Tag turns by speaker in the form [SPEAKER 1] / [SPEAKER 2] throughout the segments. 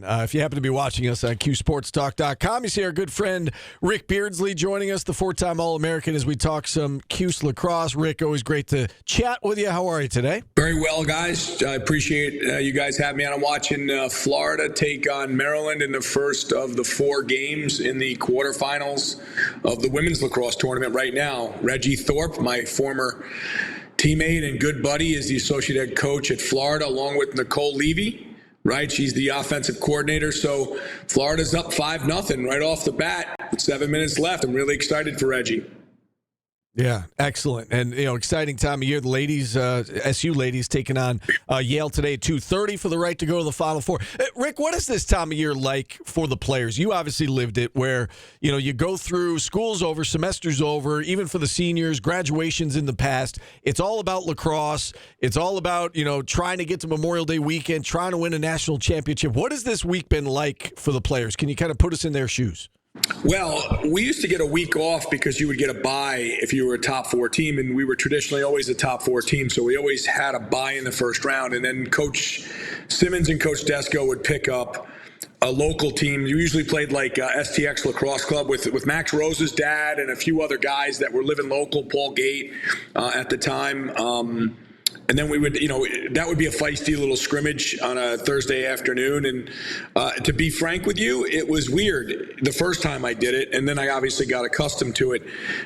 [SPEAKER 1] If you happen to be watching us on QSportsTalk.com, you see our good friend Rick Beardsley joining us, the four-time All-American, as we talk some Cuse lacrosse. Rick, always great to chat with you. How are you today?
[SPEAKER 2] Very well, guys. I appreciate you guys having me on. I'm watching Florida take on Maryland in the first of the 4 games in the quarterfinals of the women's lacrosse tournament right now. Reggie Thorpe, my former teammate and good buddy, is the associate head coach at Florida, along with Nicole Levy, right? She's the offensive coordinator. So Florida's up 5-0 right off the bat with 7 minutes left. I'm really excited for Reggie.
[SPEAKER 1] Yeah, excellent. And, exciting time of year. The ladies, SU ladies, taking on Yale today at 2:30 for the right to go to the Final Four. Rick, what is this time of year like for the players? You obviously lived it where, you go through school's over, semester's over, even for the seniors, graduations in the past. It's all about lacrosse. It's all about, trying to get to Memorial Day weekend, trying to win a national championship. What has this week been like for the players? Can you kind of put us in their shoes?
[SPEAKER 2] Well, we used to get a week off because you would get a bye if you were a top 4 team, and we were traditionally always a top 4 team, so we always had a bye in the first round, and then Coach Simmons and Coach Desko would pick up a local team. You usually played like STX Lacrosse Club with Max Rose's dad and a few other guys that were living local, Paul Gate at the time. And then we would, that would be a feisty little scrimmage on a Thursday afternoon. And to be frank with you, it was weird the first time I did it. And then I obviously got accustomed to it.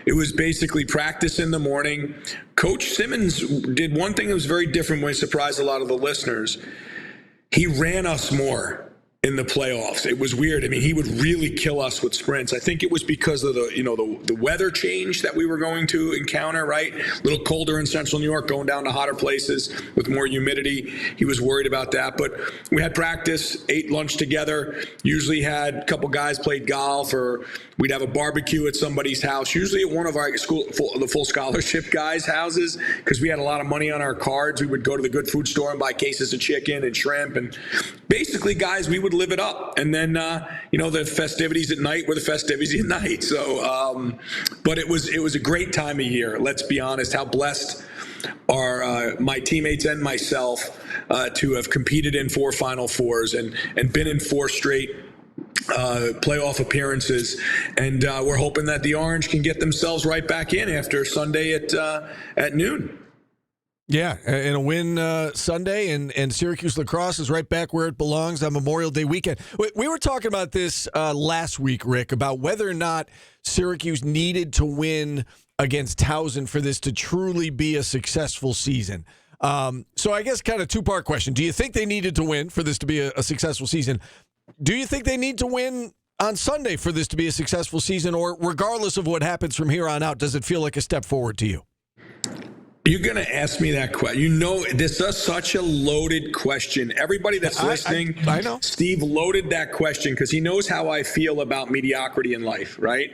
[SPEAKER 2] It was basically practice in the morning. Coach Simmons did one thing that was very different, when he surprised a lot of the listeners. He ran us more in the playoffs. It was weird. I mean, he would really kill us with sprints. I think it was because of the weather change that we were going to encounter, right? A little colder in central New York, going down to hotter places with more humidity. He was worried about that. But we had practice, ate lunch together, usually had a couple guys played golf, or we'd have a barbecue at somebody's house, usually at one of our the full scholarship guys' houses, because we had a lot of money on our cards. We would go to the good food store and buy cases of chicken and shrimp. And basically, guys, we would live it up. And then, the festivities at night were the festivities at night. So, but it was a great time of year. Let's be honest. How blessed are my teammates and myself to have competed in 4 Final Fours and been in 4 straight playoff appearances. And we're hoping that the Orange can get themselves right back in after Sunday at noon.
[SPEAKER 1] Yeah, and a win Sunday, and Syracuse lacrosse is right back where it belongs on Memorial Day weekend. We were talking about this last week, Rick, about whether or not Syracuse needed to win against Towson for this to truly be a successful season. So I guess kind of 2-part question. Do you think they needed to win for this to be a successful season? Do you think they need to win on Sunday for this to be a successful season? Or regardless of what happens from here on out, does it feel like a step forward to you?
[SPEAKER 2] You're going to ask me that question. This is such a loaded question. Everybody that's listening,
[SPEAKER 1] I know.
[SPEAKER 2] Steve loaded that question because he knows how I feel about mediocrity in life, right?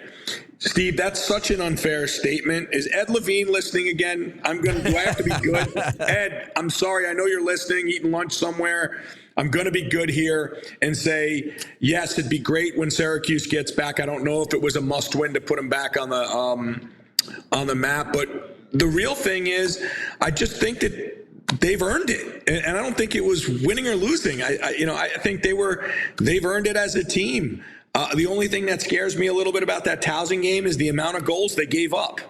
[SPEAKER 2] Steve, that's such an unfair statement. Is Ed Levine listening again? Do I have to be good? Ed, I'm sorry. I know you're listening, eating lunch somewhere. I'm going to be good here and say, yes, it'd be great when Syracuse gets back. I don't know if it was a must win to put them back on the map, but the real thing is, I just think that they've earned it, and I don't think it was winning or losing. I think they've earned it as a team. The only thing that scares me a little bit about that Towson game is the amount of goals they gave up.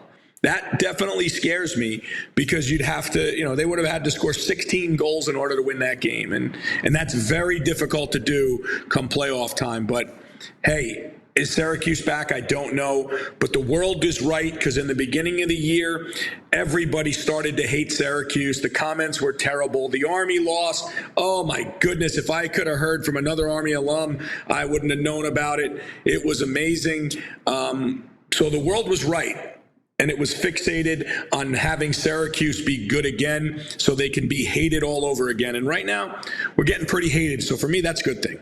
[SPEAKER 2] That definitely scares me, because you'd have to, they would have had to score 16 goals in order to win that game, and that's very difficult to do come playoff time. But hey, is Syracuse back? I don't know. But the world is right, because in the beginning of the year, everybody started to hate Syracuse. The comments were terrible. The Army lost. Oh, my goodness. If I could have heard from another Army alum, I wouldn't have known about it. It was amazing. So the world was right. And it was fixated on having Syracuse be good again so they can be hated all over again. And right now, we're getting pretty hated. So for me, that's a good thing.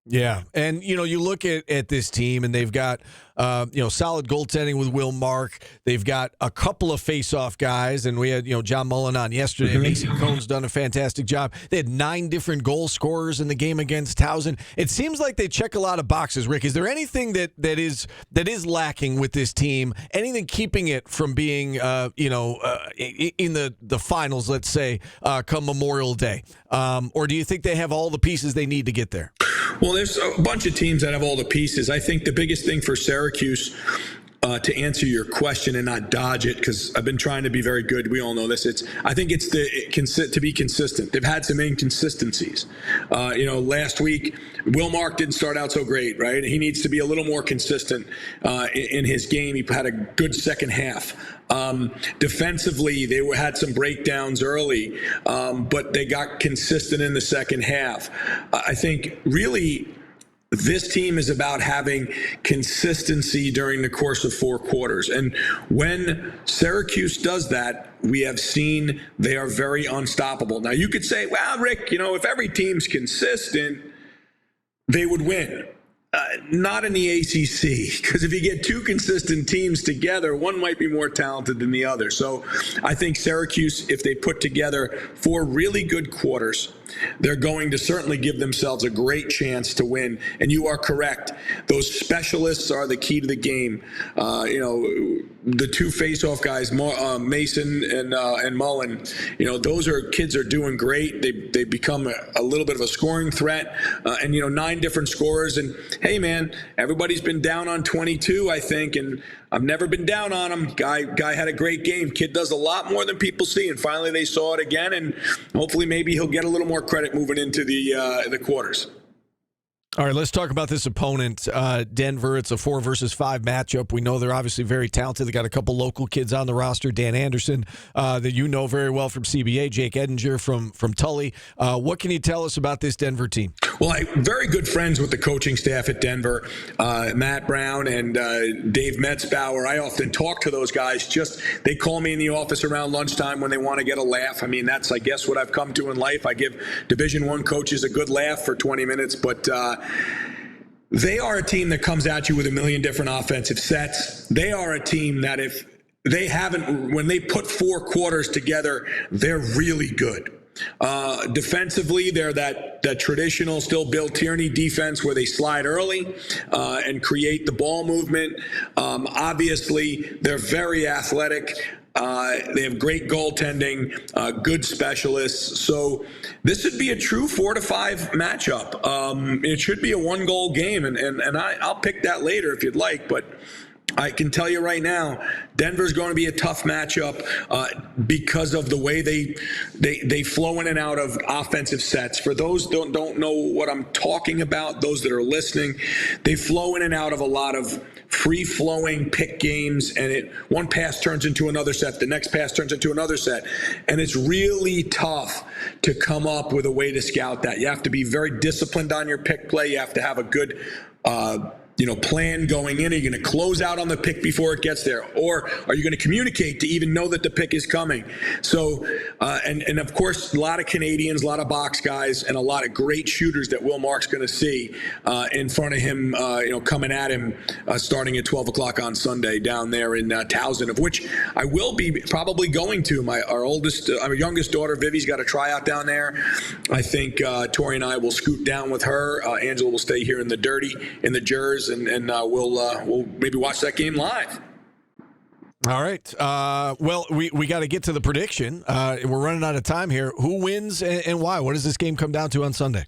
[SPEAKER 1] Yeah, and you look at this team, and they've got solid goaltending with Will Mark. They've got a couple of face-off guys, and we had John Mullen on yesterday.
[SPEAKER 2] Mm-hmm.
[SPEAKER 1] Mason Cohn's done a fantastic job. They had 9 different goal scorers in the game against Towson. It seems like they check a lot of boxes. Rick, is there anything that is lacking with this team? Anything keeping it from being in the finals? Let's say come Memorial Day, or do you think they have all the pieces they need to get there?
[SPEAKER 2] Well, there's a bunch of teams that have all the pieces. I think the biggest thing for Syracuse, to answer your question and not dodge it, because I've been trying to be very good. We all know this. I think it's to be consistent. They've had some inconsistencies. Last week, Wilmark didn't start out so great, right? He needs to be a little more consistent in his game. He had a good second half. Defensively, they had some breakdowns early, but they got consistent in the second half. I think really this team is about having consistency during the course of 4 quarters. And when Syracuse does that, we have seen they are very unstoppable. Now, you could say, well, Rick, if every team's consistent, they would win. Not in the ACC, because if you get 2 consistent teams together, one might be more talented than the other. So I think Syracuse, if they put together 4 really good quarters, they're going to certainly give themselves a great chance to win. And you are correct. Those specialists are the key to the game. The 2 face-off guys, Mason and Mullen, those kids are doing great. They become a little bit of a scoring threat. And 9 different scorers. And hey, man, everybody's been down on 22, I think, and I've never been down on him. Guy had a great game. Kid does a lot more than people see, and finally they saw it again, and hopefully maybe he'll get a little more credit moving into the quarters.
[SPEAKER 1] All right, let's talk about this opponent, Denver. It's a 4 versus 5 matchup. We know they're obviously very talented. They got a couple local kids on the roster, Dan Anderson, that you know very well from CBA, Jake Edinger from Tully. What can you tell us about this Denver team?
[SPEAKER 2] Well, I'm very good friends with the coaching staff at Denver, Matt Brown and Dave Metzbauer. I often talk to those guys. They call me in the office around lunchtime when they want to get a laugh. I mean, that's, I guess, what I've come to in life. I give Division I coaches a good laugh for 20 minutes, but they are a team that comes at you with a million different offensive sets. They are a team that when they put 4 quarters together, they're really good. Defensively, they're that traditional, still Bill Tierney defense where they slide early and create the ball movement. Obviously, they're very athletic. They have great goaltending, good specialists. So this would be a true 4 to 5 matchup. It should be a 1-goal game, and I'll pick that later if you'd like, but I can tell you right now, Denver's going to be a tough matchup because of the way they flow in and out of offensive sets. For those don't know what I'm talking about, those that are listening, they flow in and out of a lot of free-flowing pick games, and one pass turns into another set, the next pass turns into another set, and it's really tough to come up with a way to scout that. You have to be very disciplined on your pick play. You have to have a good plan going in. Are you going to close out on the pick before it gets there? Or are you going to communicate to even know that the pick is coming? So, and of course, a lot of Canadians, a lot of box guys, and a lot of great shooters that Wilmark's going to see in front of him, coming at him starting at 12 o'clock on Sunday down there in Towson, of which I will be probably going to. Our youngest daughter, Vivi's got a tryout down there. I think Tori and I will scoot down with her. Angela will stay here in the Jers, and we'll maybe watch that game live.
[SPEAKER 1] All right. Well, we got to get to the prediction. We're running out of time here. Who wins and why? What does this game come down to on Sunday?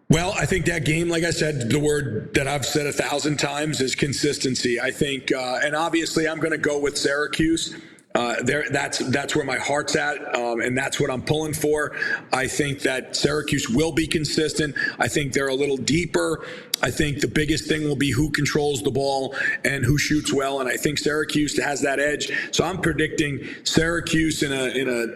[SPEAKER 2] Well, I think that game, like I said, the word that I've said 1,000 times is consistency. I think, and obviously I'm going to go with Syracuse. That's where my heart's at, and that's what I'm pulling for. I think that Syracuse will be consistent. I think they're a little deeper. I think the biggest thing will be who controls the ball and who shoots well, and I think Syracuse has that edge. So I'm predicting Syracuse in a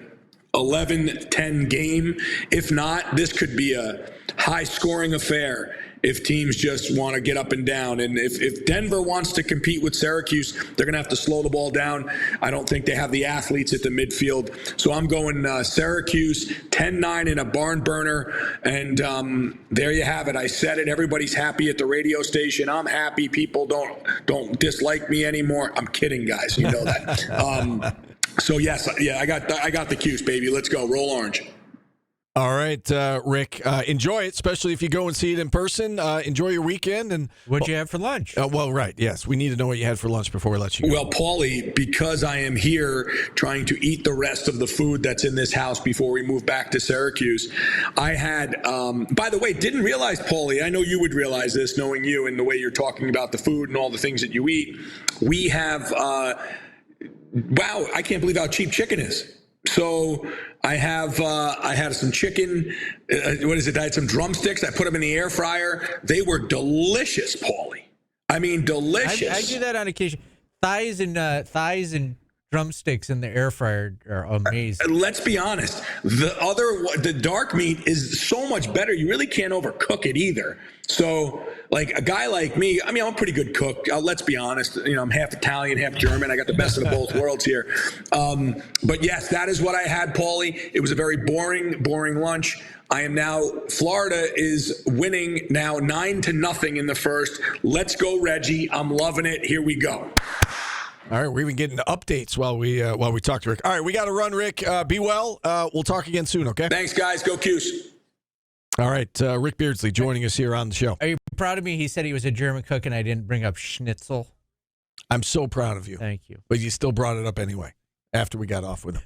[SPEAKER 2] 11-10 game. If not, this could be a high-scoring affair if teams just want to get up and down. And if Denver wants to compete with Syracuse, they're going to have to slow the ball down. I don't think they have the athletes at the midfield. So I'm going Syracuse 10-9 in a barn burner. And there you have it. I said it. Everybody's happy at the radio station. I'm happy. People don't dislike me anymore. I'm kidding, guys. You know that. So yes, I got the Cuse, baby. Let's go. Roll Orange.
[SPEAKER 1] All right, Rick, enjoy it, especially if you go and see it in person. Enjoy your weekend. And
[SPEAKER 3] What'd you have for lunch?
[SPEAKER 1] well, right, yes. We need to know what you had for lunch before we let you go.
[SPEAKER 2] Well, Paulie, because I am here trying to eat the rest of the food that's in this house before we move back to Syracuse, I had, by the way, didn't realize, Paulie, I know you would realize this knowing you and the way you're talking about the food and all the things that you eat. We have, wow, I can't believe how cheap chicken is. So I had some chicken. What is it? I had some drumsticks. I put them in the air fryer. They were delicious, Paulie. I mean, delicious.
[SPEAKER 3] I do that on occasion. Thighs and drumsticks in the air fryer are amazing.
[SPEAKER 2] Let's be honest. The dark meat is so much better. You really can't overcook it either. So, like a guy like me, I mean, I'm a pretty good cook. Let's be honest. You know, I'm half Italian, half German. I got the best of both worlds here. But yes, that is what I had, Paulie. It was a very boring lunch. I am now, Florida is winning now 9-0 in the first. Let's go, Reggie. I'm loving it. Here we go.
[SPEAKER 1] All right, we're even getting updates while we talk to Rick. All right, we got to run, Rick. Be well. We'll talk again soon, okay?
[SPEAKER 2] Thanks, guys. Go Cuse.
[SPEAKER 1] All right, Rick Beardsley joining us here on the show.
[SPEAKER 3] Are you proud of me? He said he was a German cook and I didn't bring up schnitzel.
[SPEAKER 1] I'm so proud of you.
[SPEAKER 3] Thank you.
[SPEAKER 1] But you still brought it up anyway after we got off with him.